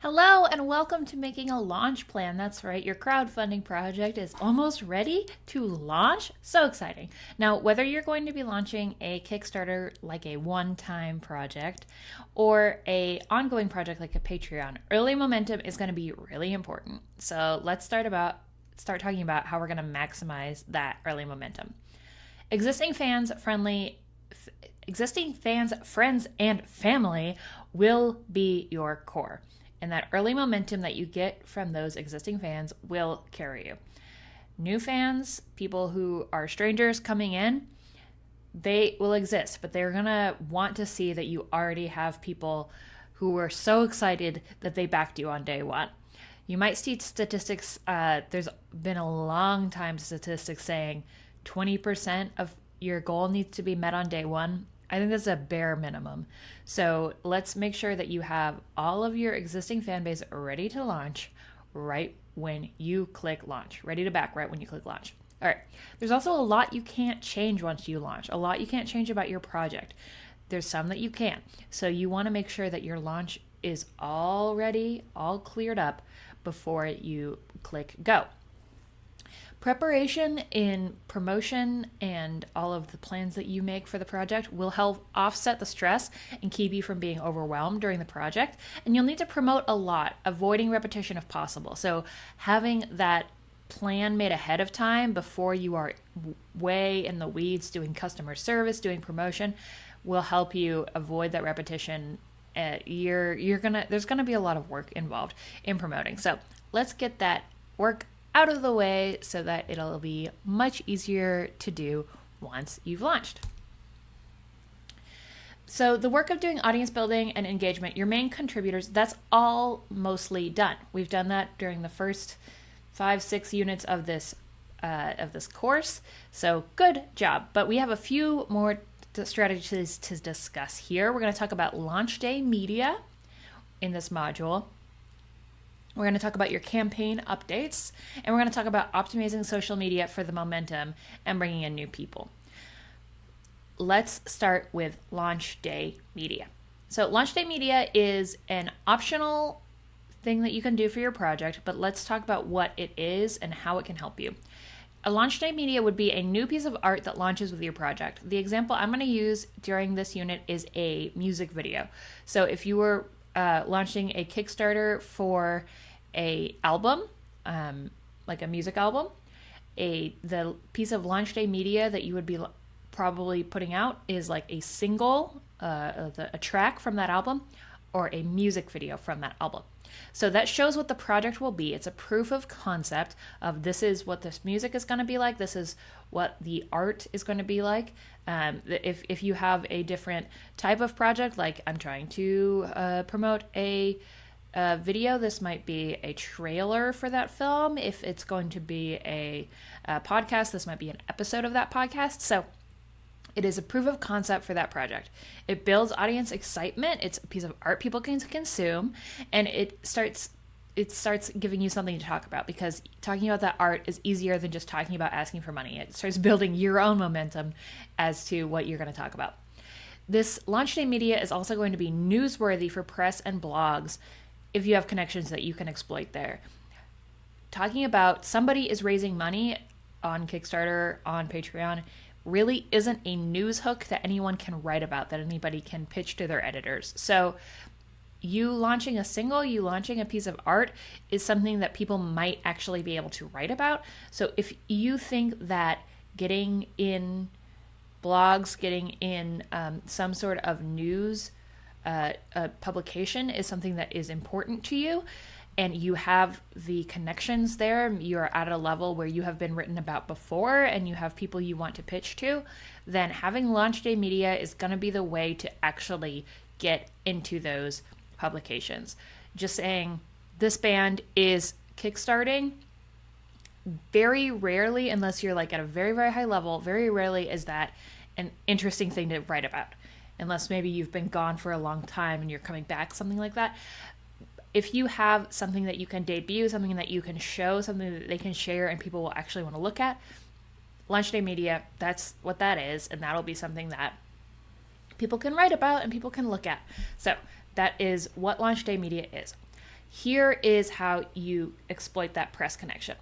Hello and welcome to Making a Launch Plan. That's right, your crowdfunding project is almost ready to launch. So exciting. Now, whether you're going to be launching a Kickstarter like a one-time project or a ongoing project like a Patreon, early momentum is going to be really important. So, let's start talking about how we're going to maximize that early momentum. Existing fans, friends, and family will be your core. And that early momentum that you get from those existing fans will carry you. New fans, people who are strangers coming in, they will exist, but they're going to want to see that you already have people who were so excited that they backed you on day one. You might see statistics, there's been a long time statistics saying 20% of your goal needs to be met on day one. I think that's a bare minimum. So let's make sure that you have all of your existing fan base ready to launch right when you click launch, ready to back right when you click launch. All right. There's also a lot you can't change once you launch, a lot you can't change about your project. There's some that you can. So you want to make sure that your launch is all ready, all cleared up before you click go. Preparation in promotion and all of the plans that you make for the project will help offset the stress and keep you from being overwhelmed during the project. And you'll need to promote a lot, avoiding repetition if possible. So having that plan made ahead of time before you are way in the weeds doing customer service, doing promotion, will help you avoid that repetition. There's gonna be a lot of work involved in promoting. So let's get that work out of the way so that it'll be much easier to do once you've launched. So the work of doing audience building and engagement, your main contributors, that's all mostly done. We've done that during the first 5-6 units of this course. So good job. But we have a few more strategies to discuss here. We're going to talk about launch day media in this module. We're going to talk about your campaign updates, and we're going to talk about optimizing social media for the momentum and bringing in new people. Let's start with launch day media. So launch day media is an optional thing that you can do for your project, but let's talk about what it is and how it can help you. A launch day media would be a new piece of art that launches with your project. The example I'm going to use during this unit is a music video. So if you were launching a Kickstarter for a album, like a music album, the piece of launch day media that you would be probably putting out is like a single, a track from that album, or a music video from that album. So that shows what the project will be. It's a proof of concept of this is what this music is going to be like. This is what the art is going to be like. If you have a different type of project, like I'm trying to promote a video, this might be a trailer for that film. If it's going to be a podcast, this might be an episode of that podcast. So it is a proof of concept for that project. It builds audience excitement. It's a piece of art people can consume, and it starts giving you something to talk about, because talking about that art is easier than just talking about asking for money. It starts building your own momentum as to what you're going to talk about. This launch day media is also going to be newsworthy for press and blogs if you have connections that you can exploit there. Talking about somebody is raising money on Kickstarter, on Patreon, really isn't a news hook that anyone can write about, that anybody can pitch to their editors. So you launching a single, you launching a piece of art is something that people might actually be able to write about. So if you think that getting in blogs, getting in some sort of news publication is something that is important to you, and you have the connections there, you're at a level where you have been written about before and you have people you want to pitch to, then having launch day media is going to be the way to actually get into those publications. Just saying this band is kickstarting, very rarely, unless you're like at a very, very high level, very rarely is that an interesting thing to write about. Unless maybe you've been gone for a long time and you're coming back, something like that. If you have something that you can debut, something that you can show, something that they can share and people will actually want to look at, launch day media, that's what that is, and that'll be something that people can write about and people can look at. So that is what launch day media is. Here is how you exploit that press connection.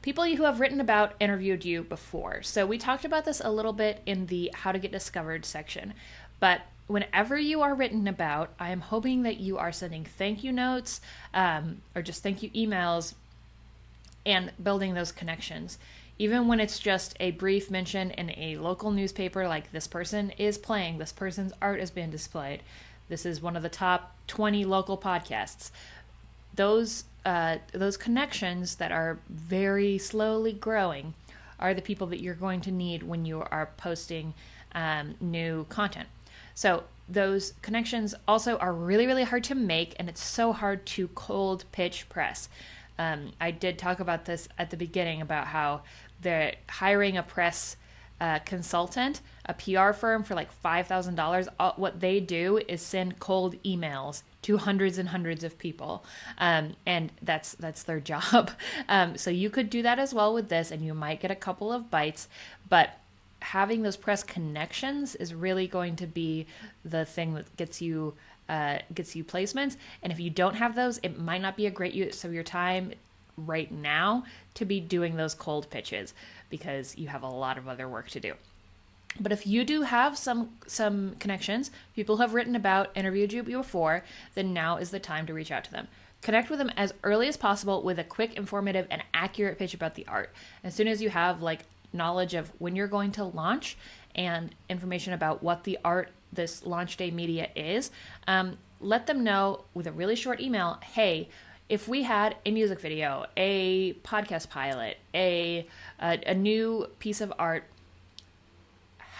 People who have written about, interviewed you before. So we talked about this a little bit in the how to get discovered section, but whenever you are written about, I am hoping that you are sending thank you notes or just thank you emails and building those connections. Even when it's just a brief mention in a local newspaper, like this person is playing, this person's art is being displayed, this is one of the top 20 local podcasts. Those connections that are very slowly growing are the people that you're going to need when you are posting new content. So those connections also are really, really hard to make, and it's so hard to cold pitch press. I did talk about this at the beginning about how they're hiring a press consultant, a PR firm for like $5,000. What they do is send cold emails to hundreds and hundreds of people, and that's their job. So you could do that as well with this, and you might get a couple of bites, but having those press connections is really going to be the thing that gets you placements. And if you don't have those, it might not be a great use of your time right now to be doing those cold pitches, because you have a lot of other work to do. But if you do have some connections, people have written about, interviewed you before, then now is the time to reach out to them. Connect with them as early as possible with a quick, informative, and accurate pitch about the art. As soon as you have like knowledge of when you're going to launch and information about what the art, this launch day media is, let them know with a really short email, hey, if we had a music video, a podcast pilot, a new piece of art,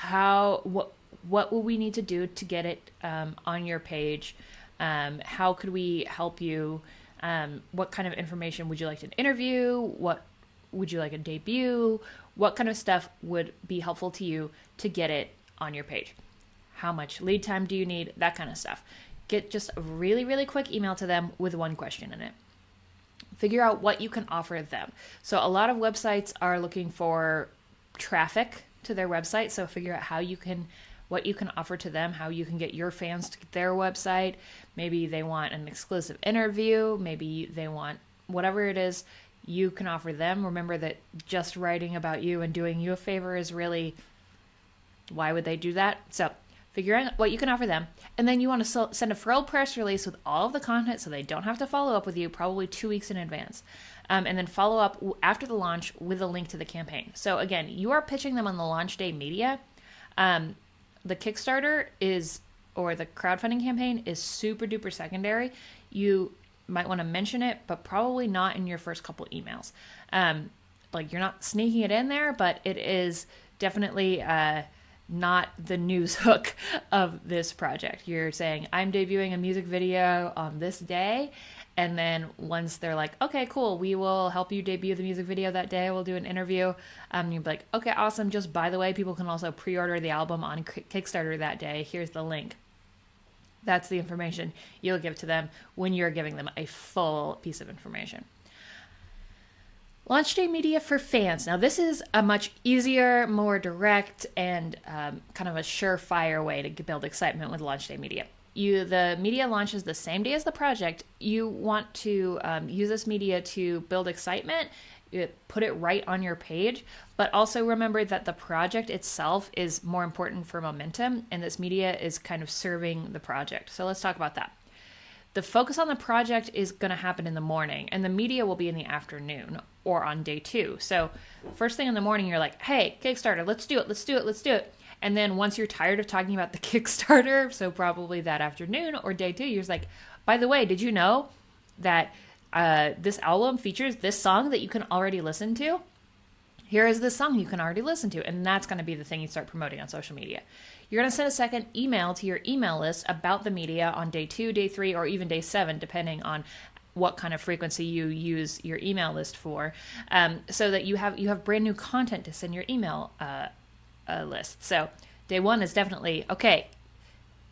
what will we need to do to get it on your page? How could we help you? What kind of information would you like to interview? What would you like a debut? What kind of stuff would be helpful to you to get it on your page? How much lead time do you need? That kind of stuff. Get just a really, really quick email to them with one question in it. Figure out what you can offer them. So a lot of websites are looking for traffic to their website. So figure out what you can offer to them, how you can get your fans to their website. Maybe they want an exclusive interview. Maybe they want whatever it is you can offer them. Remember that just writing about you and doing you a favor is really, why would they do that? So figure out what you can offer them. And then you want to send a full press release with all of the content so they don't have to follow up with you probably 2 weeks in advance. And then follow up after the launch with a link to the campaign. So again, you are pitching them on the launch day media. The Kickstarter or the crowdfunding campaign is super duper secondary. You might want to mention it, but probably not in your first couple emails. Like you're not sneaking it in there, but it is definitely not the news hook of this project. You're saying, I'm debuting a music video on this day. And then once they're like, okay, cool, we will help you debut the music video that day. We'll do an interview. You'll be like, okay, awesome. Just by the way, people can also pre-order the album on Kickstarter that day. Here's the link. That's the information you'll give to them when you're giving them a full piece of information. Launch day media for fans. Now, this is a much easier, more direct, and kind of a surefire way to build excitement with launch day media. The media launches the same day as the project. You want to use this media to build excitement, put it right on your page, but also remember that the project itself is more important for momentum, and this media is kind of serving the project. So let's talk about that. The focus on the project is going to happen in the morning, and the media will be in the afternoon or on day 2. So first thing in the morning, you're like, hey, Kickstarter, let's do it. And then once you're tired of talking about the Kickstarter, so probably that afternoon or day 2, you're just like, by the way, did you know that this album features this song that you can already listen to? Here is this song you can already listen to. And that's going to be the thing you start promoting on social media. You're going to send a second email to your email list about the media on day 2, day 3, or even day 7, depending on what kind of frequency you use your email list for, so that you have brand new content to send your email list. So day 1 is definitely, okay,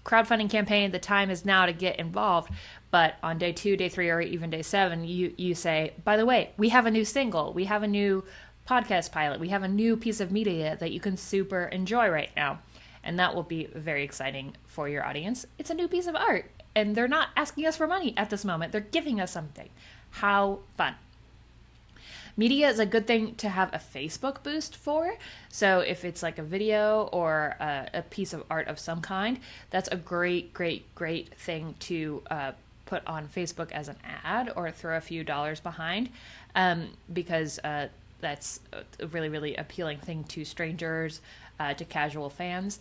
crowdfunding campaign, the time is now to get involved. But on day 2, day 3, or even day 7, you say, by the way, we have a new single, we have a new podcast pilot, we have a new piece of media that you can super enjoy right now. And that will be very exciting for your audience. It's a new piece of art. and they're not asking us for money at this moment. They're giving us something. How fun. Media is a good thing to have a Facebook boost for. So if it's like a video or a piece of art of some kind, that's a great thing to put on Facebook as an ad or throw a few dollars behind, because that's a really appealing thing to strangers, to casual fans.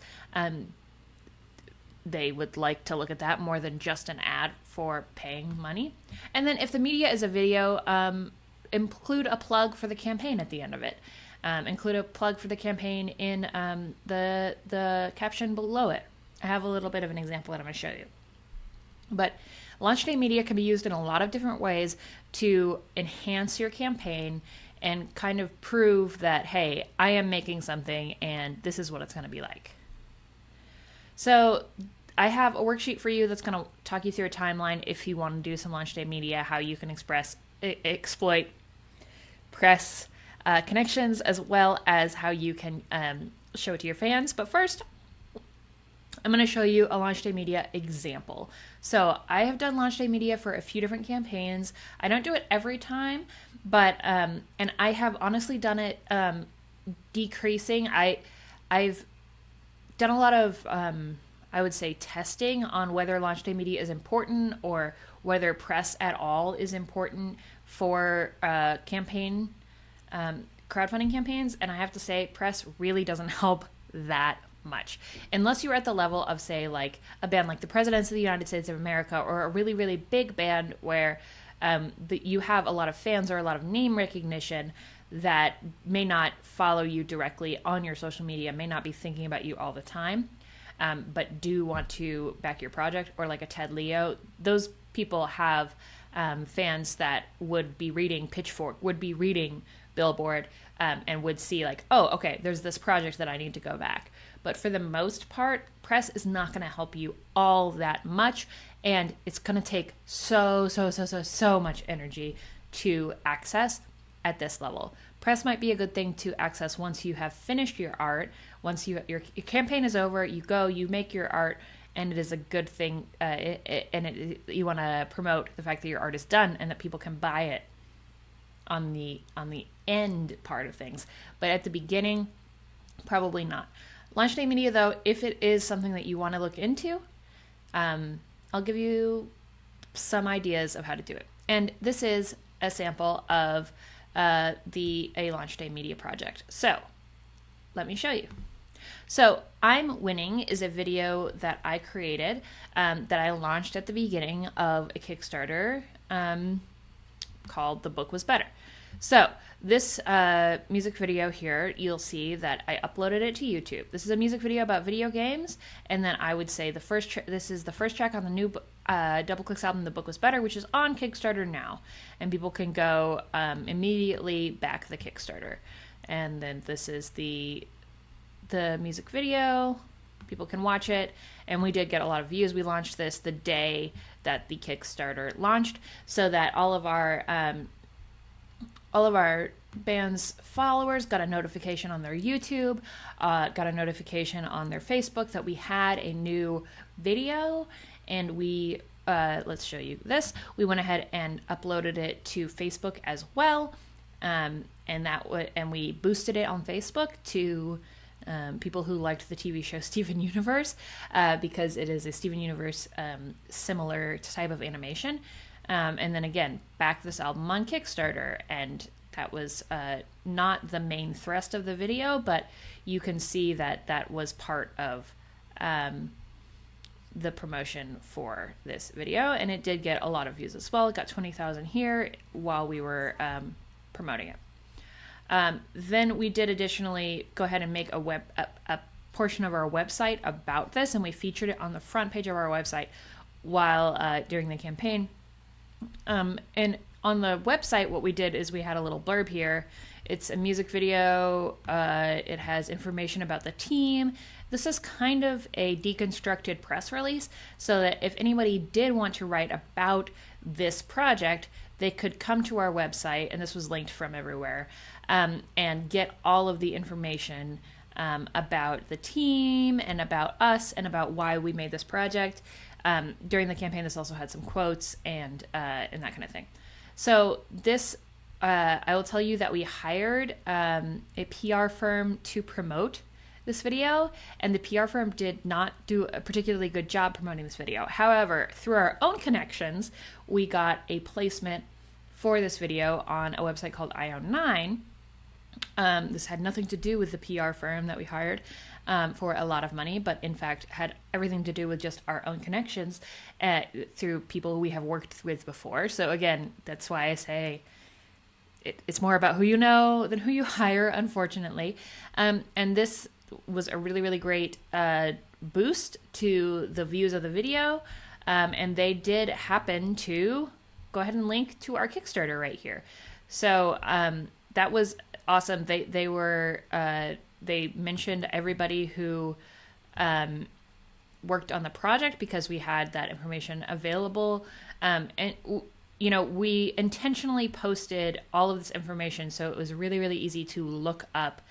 They would like to look at that more than just an ad for paying money. And then if the media is a video, include a plug for the campaign at the end of it. Include a plug for the campaign in the caption below it. I have a little bit of an example that I'm going to show you. But launch day media can be used in a lot of different ways to enhance your campaign and kind of prove that, hey, I am making something and this is what it's going to be like. So I have a worksheet for you that's going to talk you through a timeline if you want to do some launch day media, how you can exploit press connections, as well as how you can show it to your fans. But first, I'm going to show you a launch day media example. So I have done launch day media for a few different campaigns. I don't do it every time, but and I have honestly done it decreasing. I've done a lot of I would say testing on whether launch day media is important or whether press at all is important for crowdfunding campaigns. And I have to say, press really doesn't help that much. Unless you're at the level of, say, like a band like the Presidents of the United States of America, or a really big band where you have a lot of fans or a lot of name recognition that may not follow you directly on your social media, may not be thinking about you all the time, but do want to back your project, or like a Ted Leo. Those people have fans that would be reading Pitchfork, would be reading Billboard, and would see like, oh, okay, there's this project that I need to go back. But for the most part, press is not going to help you all that much, and it's going to take so much energy to access at this level. Press might be a good thing to access once you have finished your art, once your campaign is over, you go, you make your art, and it is a good thing, you want to promote the fact that your art is done and that people can buy it on the end part of things. But at the beginning, probably not. Launch day media, though, if it is something that you want to look into, I'll give you some ideas of how to do it. And this is a sample of a launch day media project. So let me show you. So I'm Winning is a video that I created, that I launched at the beginning of a Kickstarter called The Book Was Better. So this music video here, you'll see that I uploaded it to YouTube. This is a music video about video games, and then I would say this is the first track on the new DoubleClick's album, The Book Was Better, which is on Kickstarter now, and people can go immediately back the Kickstarter. And then this is the music video. People can watch it, and we did get a lot of views. We launched this the day that the Kickstarter launched, so that all of our band's followers got a notification on their YouTube, got a notification on their Facebook that we had a new video, and we let's show you this. We went ahead and uploaded it to Facebook as well, and we boosted it on Facebook to people who liked the TV show Steven Universe, because it is a Steven Universe similar type of animation. And then again, back this album on Kickstarter, and that was not the main thrust of the video, but you can see that that was part of the promotion for this video, and it did get a lot of views as well. It got 20,000 here while we were promoting it. Then we did additionally go ahead and make a portion of our website about this, and we featured it on the front page of our website while during the campaign. And on the website, what we did is we had a little blurb here. It's a music video. It has information about the team. This is kind of a deconstructed press release, so that if anybody did want to write about this project, they could come to our website, and this was linked from everywhere, and get all of the information about the team and about us and about why we made this project. During the campaign, this also had some quotes and that kind of thing. So this, I will tell you that we hired a PR firm to promote this video, and the PR firm did not do a particularly good job promoting this video. However, through our own connections, we got a placement for this video on a website called IO9. This had nothing to do with the PR firm that we hired for a lot of money, but in fact had everything to do with just our own connections through people we have worked with before. So again, that's why I say it's more about who you know than who you hire, unfortunately. And this was a really, really great boost to the views of the video. And they did happen to go ahead and link to our Kickstarter right here. So that was awesome. They mentioned everybody who worked on the project because we had that information available. And we intentionally posted all of this information so it was really, really easy to look up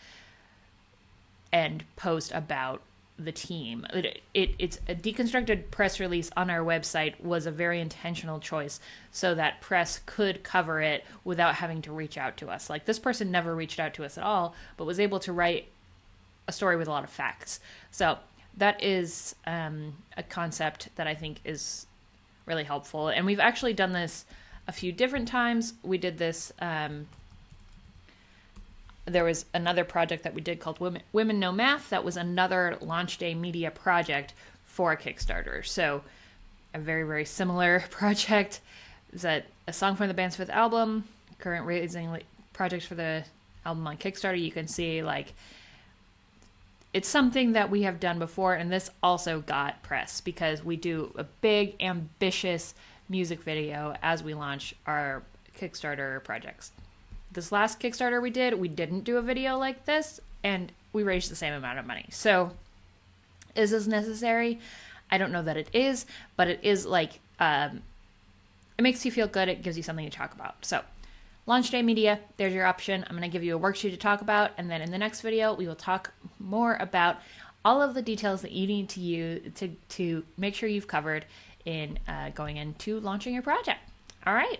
and post about the team. It's a deconstructed press release on our website was a very intentional choice so that press could cover it without having to reach out to us. Like, this person never reached out to us at all, but was able to write a story with a lot of facts. So that is a concept that I think is really helpful. And we've actually done this a few different times. We did this there was another project that we did called Women Know Math. That was another launch day media project for Kickstarter. So a very, very similar project. Is that a song from the band's fifth album, current raising project for the album on Kickstarter. You can see it's something that we have done before, and this also got press because we do a big, ambitious music video as we launch our Kickstarter projects. This last Kickstarter we didn't do a video like this, and we raised the same amount of money. So is this necessary? I don't know that it is, but it is it makes you feel good. It gives you something to talk about. So launch day media, there's your option. I'm going to give you a worksheet to talk about, and then in the next video, we will talk more about all of the details that you need to use to make sure you've covered in going into launching your project. All right.